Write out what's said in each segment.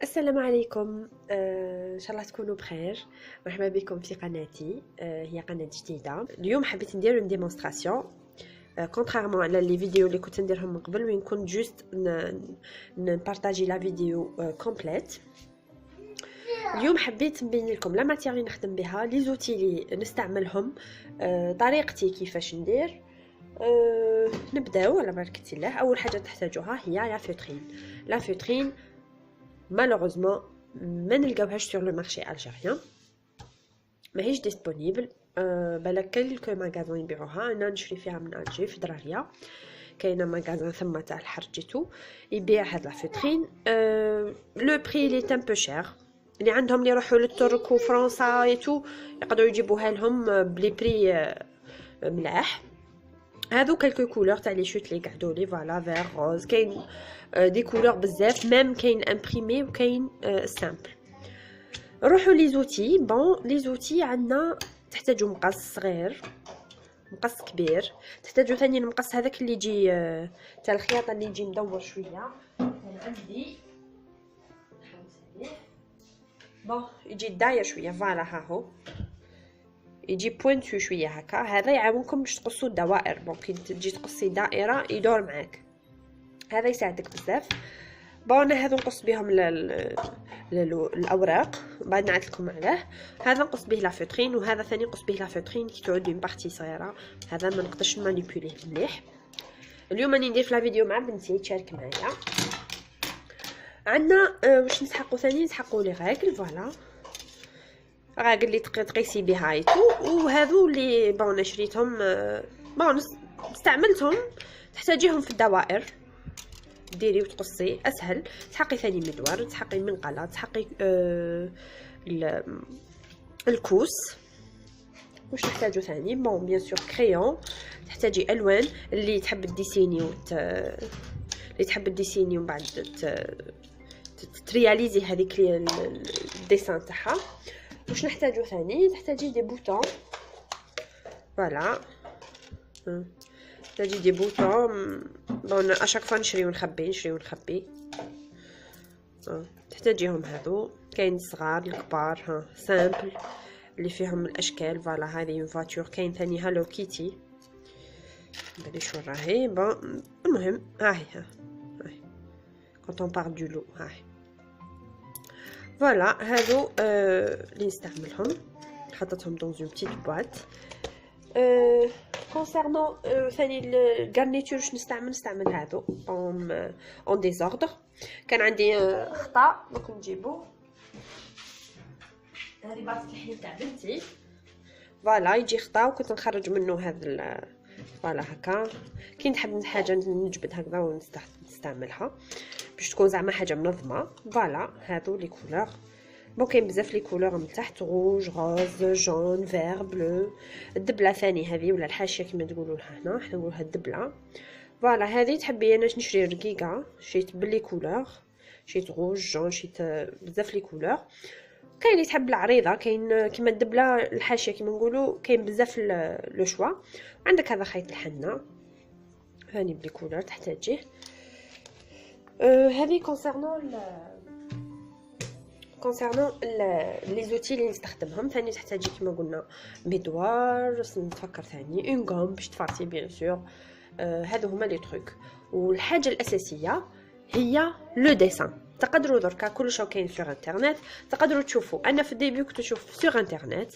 السلام عليكم. ان شاء الله تكونوا بخير. مرحبا بكم في قناتي. هي قناه جديده. اليوم حبيت ندير اون ديمونستراسيون كونترارمون على لي فيديو اللي كنت نديرهم من قبل، وين كنت جوست نبارطاجي لا فيديو كومبليت. اليوم حبيت نبين لكم لا ماتيير اللي نخدم بها، لي زوتي اللي نستعملهم، طريقتي كيفاش ندير. نبداو على بركه الله. اول حاجه تحتاجوها هي لا فوترين. لا فوترين malheureusement ما نلقاوهاش sur le marché algérien، ماهيش ديسپونيبل. بالك كلكو ماغازان يبيعوها. انا نشري فيها من الجي في دراريا، كاينه ماغازان ثم تاع الحرجيتو يبيع هاد لا فوترين. لو بري لي تان بو شير، اللي عندهم اللي يروحوا للترك وفرنسا ايتو يقدروا يجيبوها لهم بلي بري ملاح. هادو كالكو كولور تاع لي شوت لي قعدوا لي فوالا فير روز، كاين دي كولور بزاف، ميم كاين امبريمي وكاين سامبل. نروحوا لي زوتي. بون لي زوتي عندنا تحتاجوا مقص صغير، مقص كبير، تحتاجوا ثاني المقص هذاك اللي يجي تاع الخياطه اللي يجي مدور شويه. انا عندي بون يجي داير شويه، فوالا ها هو يجي بوينتو شويه هكا. هذا يعاونكم باش تقصوا الدوائر. ممكن تجي تقصي دائره يدور معاك، هذا يساعدك بزاف. بون هذا نقص بهم الاوراق، بعد نعد لكم عليه. هذا نقص به لا فوترين، وهذا ثاني نقص به لا فوترين كي تعود اون بارتي صغيره. هذا ما نقدرش مانيبيوليه مليح. اليوم راني ندير في لا فيديو مع بنتي تشارك معايا. عندنا واش نسحقوا ثاني، نسحقوا لي راجل، فوالا راجل اللي تقيسي بها ايتو. وهذو اللي بون شريتهم، بون استعملتهم، تحتاجيهم في الدوائر، ديري وتقصي اسهل. تحقي ثاني مدور، تحقي منقله، تحقي الكوس. واش نحتاجو ثاني؟ بون بيان سور كريون، تحتاجي الوان اللي تحب تديسيني اللي تحب تديسيني ومن بعد ترياليزي هذيك الديسان تاعها. واش نحتاجو ثاني؟ تحتاجي دي بوطون، فوالا تحتاجي دي بوطون. بون اشاك فوا نشري ونخبي. تحتاجيهم هذو، كاين الصغار الكبار، ها سامبل اللي فيهم الاشكال. فوالا هذه اون فاتور. كاين ثاني هالو كيتي، بالي شو راهي. بون المهم هاهي كونط اون بار دو لو، هاهي فوالا هذو اللي نستعملهم. حطيتهم دون اون بتيت بواط. كونسيرنون ثاني الغارنيتور واش نستعمل هذو اون ديزوردر. كان عندي خطا دوك نجيبو. هذه باطه الحليب تاع بنتي، فوالا يجي خطا وكنت نخرج منه هذا فوالا هكا. كي نحب حاجه نجبد هكذا ونستعملها باش تكون زعما حاجه منظمه. فوالا هذو لي كولور. بون كاين بزاف لي كولور من تحت، روج، روز، جون، فير، بلو. الدبله ثاني هذه ولا الحاشيه كما تقولوا لها هنا، حنا نقولها الدبله. فوالا هذه تحبي انا نشري رقيقه، شريت بلي كولور، شريت روج، جون، شريت بزاف لي كولور. كاين اللي تحب العريضه، كاين كيما الدبله الحاشيه كيما نقولوا، كاين بزاف لو شوا. عندك هذا خيط الحنه، هاني بلي كولور تحتاجيه. هذه كونسيرنون لي زوتي اللي نستخدمهم. ثاني تحتاجي كما قلنا ميدوار، نتفكر ثاني اون غوم باش تفرتي بيان سور. هادو هما لي تروك. والحاجه الاساسيه هي لو ديسان. تقدروا دركا كلش كاين في انترنت، تقدروا تشوفوا. انا في الديبي كنت نشوف في انترنت،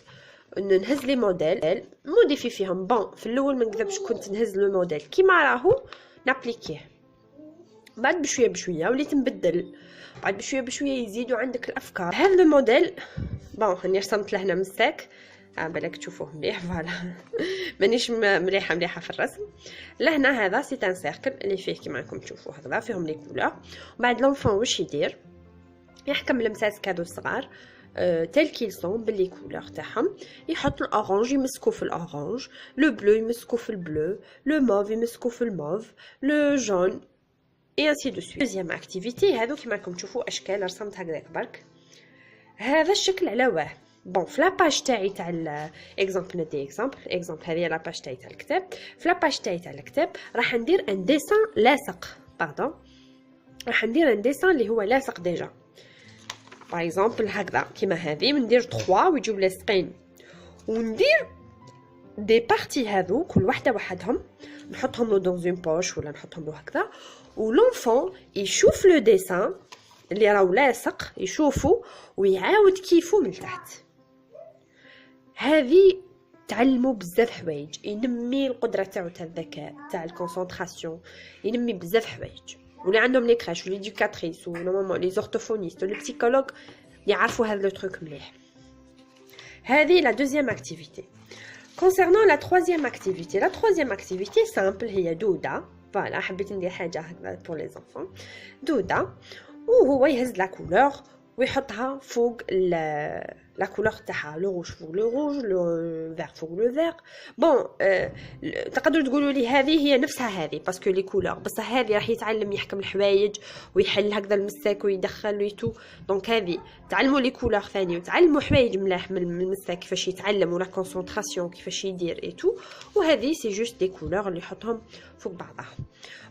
نهز لي موديل موديفي فيهم. بون في الاول ما نكذبش كنت نهز لو موديل كيما راهو نابليكيه، بعد بشويه وليت نبدل، بعد بشويه يزيدوا عندك الافكار. هذا الموديل بون هاني رسمت له هنا مساك، بالك تشوفوه مليح. فوالا مانيش مليحه في الرسم. لهنا هذا سي ان سيركل اللي فيه كيما راكم تشوفوا هكذا، فيهم لي كولور. وبعد لونفون واش يدير؟ يحكم المساس كادو الصغار تيل كيل سون باللي كولور تاعهم. يحط الاورانج يمسكو في الاورانج، لو بلو يمسكو في البلو، لو موف يمسكو في الموف، لو جون اي انسي دو سويت. دوزيام اكتيفيتي هادو كيما راكم تشوفوا اشكال رسمت هكذاك برك. هذا الشكل على واه. بون في لاباج تاعي تاع الاكزامبل، ندي اكزامبل هذه لاباج تاعي تاع الكتاب. في لاباج تاعي تاع الكتاب راح ندير ان ديسان لاصق، راح ندير ان ديسان اللي هو لاصق ديجا. باغ اكزومبل هكذا كيما هذه وندير 3 ويجيو لاصقين وندير دي بارتي هذو كل وحده وحدهم نحطهم له دون اون بوش ولا نحطهم له هكذا ولونفون يشوف لو ديسان اللي راهو لاصق يشوفه ويعاود كيفو من تحت. هذه تعلموا بزاف حوايج ينمي القدره تاعو تاع الذكاء تاع الكونسونطراسيون ينمي بزاف حوايج واللي عندهم لي كراش وليدوكاتريس ونورمالمون لي زورتوفونيست ولي بسيكولوج يعرفوا هذا لو تروك مليح. هذه لا دوزيام اكتيفيتي. concernant la troisième activité simple هي دوده. فوالا حبيت ندير حاجه هكذا pour les enfants. دوده وهو يهز لا كولور ويحطها فوق لا كولور تاعها لو روج فوق لو روج لو فير فوق لو فير. بون تقدروا تقولوا لي هذه هي نفسها هذه باسكو لي كولور بصح هذه راح يتعلم يحكم الحوايج ويحل هكذا المساك ويدخل ويتو. دونك هذه تعلموا لي كولور ثاني وتعلموا حوايج ملاح من المساك كيفاش يتعلم ولا كونسونطراسيون كيفاش يدير ايتو. وهذه سي جوست دي كولور اللي يحطهم فوق بعضها.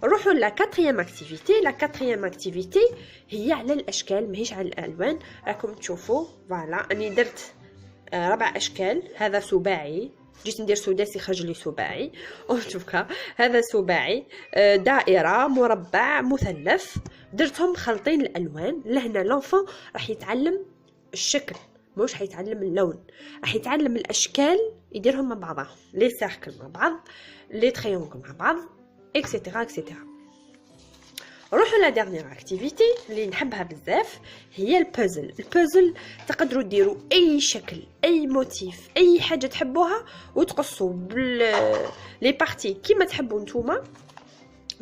نروحوا لا كاتريام اكتيفيتي. لا كاتريام اكتيفيتي هي على الاشكال ماهيش على الالوان. راكم تشوفوا فوالا اني درت 4 اشكال. هذا سباعي جيت ندير سداسي خرج لي سباعي وشوفها هذا سباعي دائره مربع مثلث درتهم خلطين الالوان. لهنا لونفون راح يتعلم الشكل مش حيتعلم اللون راح يتعلم الاشكال يديرهم مع بعضها لي سيركل مع بعض لي تريونغل مع بعض اكسيتيرا اكسيتيرا. نروحوا لا ديرنيير اكتيفيتي اللي نحبها بزاف هي البازل. البازل تقدروا ديروا اي شكل اي موتيف اي حاجه تحبوها وتقصوا لي بارتي كيما تحبوا نتوما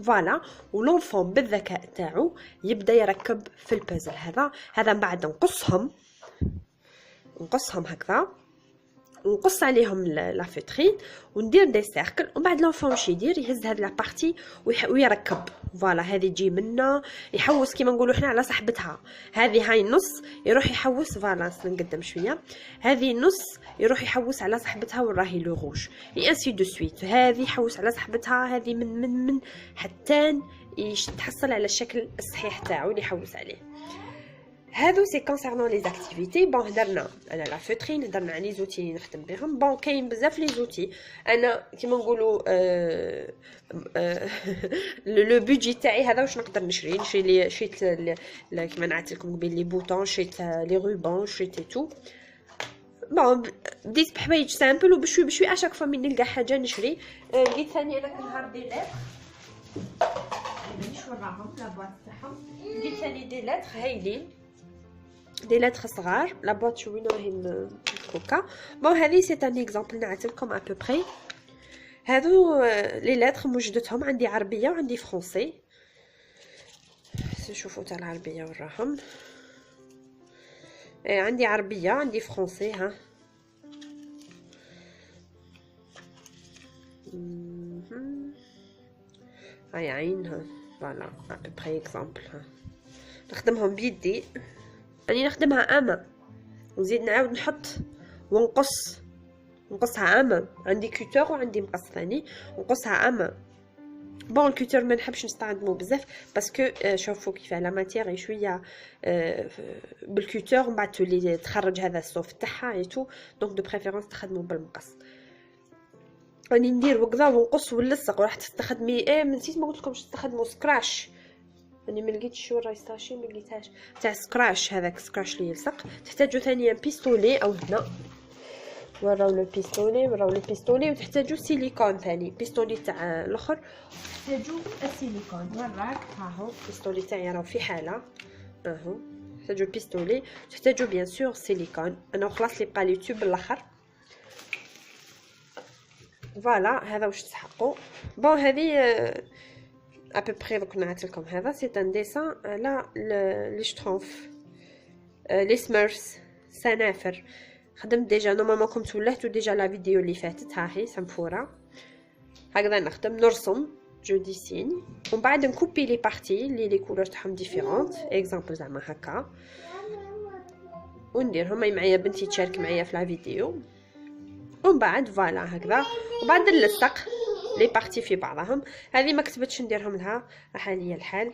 فوالا. ولونفون بالذكاء تاعو يبدا يركب في البازل هذا من بعد نقصهم هكذا ونقص عليهم لا فيترين وندير دي سيركل ومن بعد لونفون واش يدير يهز هاد لا بارتي ويركب فوالا. هذه تجي منا يحوس كيما نقولوا حنا على صاحبتها. هذه هاي النص يروح يحوس فوالا نقدم شويه. هذه النص يروح يحوس على صاحبتها وراهي لو روج اي انسي دو سويت. هذه يحوس على صاحبتها هذه من حتى تحصل على الشكل الصحيح تاعو اللي يحوس عليه. هادو سي كونسيرنون لي زاكتيفيتي. بون هدرنا على لا فوترين هدرنا على لي زوتي اللي نخدم بهم. بون كاين بزاف لي زوتي انا كيما نقولوا لو بودجي تاعي هذا واش نقدر نشري لي شريت كيما نعت لكم قبيل لي بوطون شريت لي روبون شريت تو. بون بديت بحوايج سامبل وبشوي بشوي اشاك فوا من نلقى حاجه نشري. لقيت ثاني انا كنهار دي لتر مانيش وراهم لا بواط تاعهم. لقيت ثاني دي لتر هايلين دي لتر صغار لا بواط شوينه راهي مفكوكه. بون هذه سي ان اكزامبل نعت لكم ا بو بري. هذو لي لتر موجدتهم عندي عربيه وعندي فرونسي. نشوفوا تاع العربيه وراهم عندي عربيه عندي فرونسي. ها هاي عينها فوالا ا بو بري اكزامبل. ها نخدمهم بيدي راني نخدمها اما ونزيد نعاود نحط ونقصها اما. عندي كوتور وعندي مقص ثاني نقصها اما. بون الكوتور ما نحبش نستعملو بزاف باسكو شوفوا كيف لا ماتير شويه بالكوتور من بعد تولي تخرج هذا الصوف تاعها ايتو. دونك دو بريفيرونس تخدموا بالمقص. راني ندير وكذا ونقص ونلصق وراح تستخدمي نسيت ما قلت لكمش تستخدموا سكراش. راني ما لقيتش شو راهي ستاشي ما لقيتهاش تاع سكراش. هذاك سكراش اللي يلصق. تحتاجوا ثانيا بيستولي او هنا وراو لو بيستولي وتحتاجوا سيليكون ثاني بيستولي تاع الاخر تحتاجوا السيليكون. وراك هاهو البيستولي تاعي راه في حاله اهو. تحتاجوا البيستولي تحتاجوا بيان سور سيليكون. انا خلاص لي بقى لي تيوب الاخر فوالا. هذا واش تسحقوا. بون هذه ا بو بري دوك نعت لكم. هذا سي ان ديسان على لي شترومف لي سميرفز سنافر. خدمت ديجا نورمالمون كنت ولهتو ديجا لا فيديو اللي فاتت. ها هي سنفوره هكذا نخدم نرسم جو ديسين ومن بعد نكوبي لي بارتي اللي لي كولور تاعهم ديفيرونت اكزامبل زعما هكا ونديرهم. هاي معايا بنتي تشارك معايا في لا فيديو ومن بعد فوالا هكذا وبعد نلصق لي بارتي في بعضهم. هذه ما كتبتش نديرهم لها راح ليا الحال.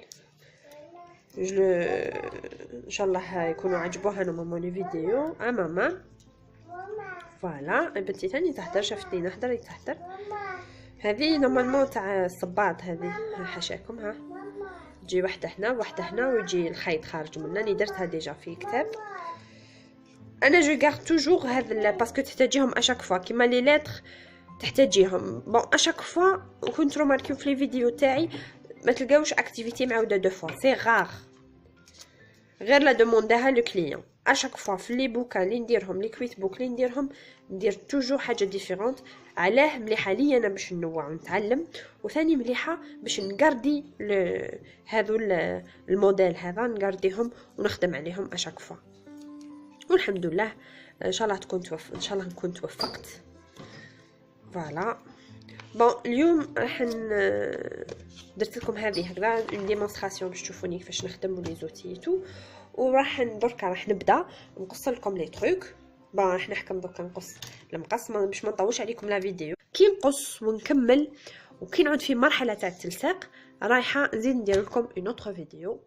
ان شاء الله يكونوا عجبوها نورمالمون لي فيديو ماما. فوالا بنتي ثاني تحضر، شفتني نحضر تحضر. هذه نورمالمون تاع الصباط، هذه حاشاكم ها، تجي وحده هنا وحده هنا ويجي الخيط خارج منها. راني درتها ديجا في كتاب. انا جو غارد توجور هذا باسكو تحتاجيهم اشاك فوا كيما لي لتر تحتاجيهم. بون اشاك فوا كنت روماركيو في لي فيديو تاعي ما تلقاوش اكتيفيتي معاوده دو فوا، سي غار غير لا دومونداها لو كليون. اشاك فوا في لي بوكا اللي نديرهم، لي كويت بوك اللي نديرهم، ندير توجور حاجه ديفيرونت. علاه مليحه ليا انا باش نوع ونتعلم، وثاني مليحه باش نقردي هذو الموديل هذا نقرديهم ونخدم عليهم اشاك فوا. والحمد لله ان شاء الله ان شاء الله نكون توفقت. فوالا بون اليوم راح درت لكم هذه هكذا اون ديمونستراسيون باش تشوفوني كيفاش نخدم ولي زوتي تو. وراح دركا راح نبدا نقص لكم لي تروك. بون راح نحكم دركا نقص المقص باش ما نطولش عليكم لا فيديو. كي نقص ونكمل وكي نعود في مرحله تاع التلصاق رايحه نزيد ندير لكم اون اوتر فيديو.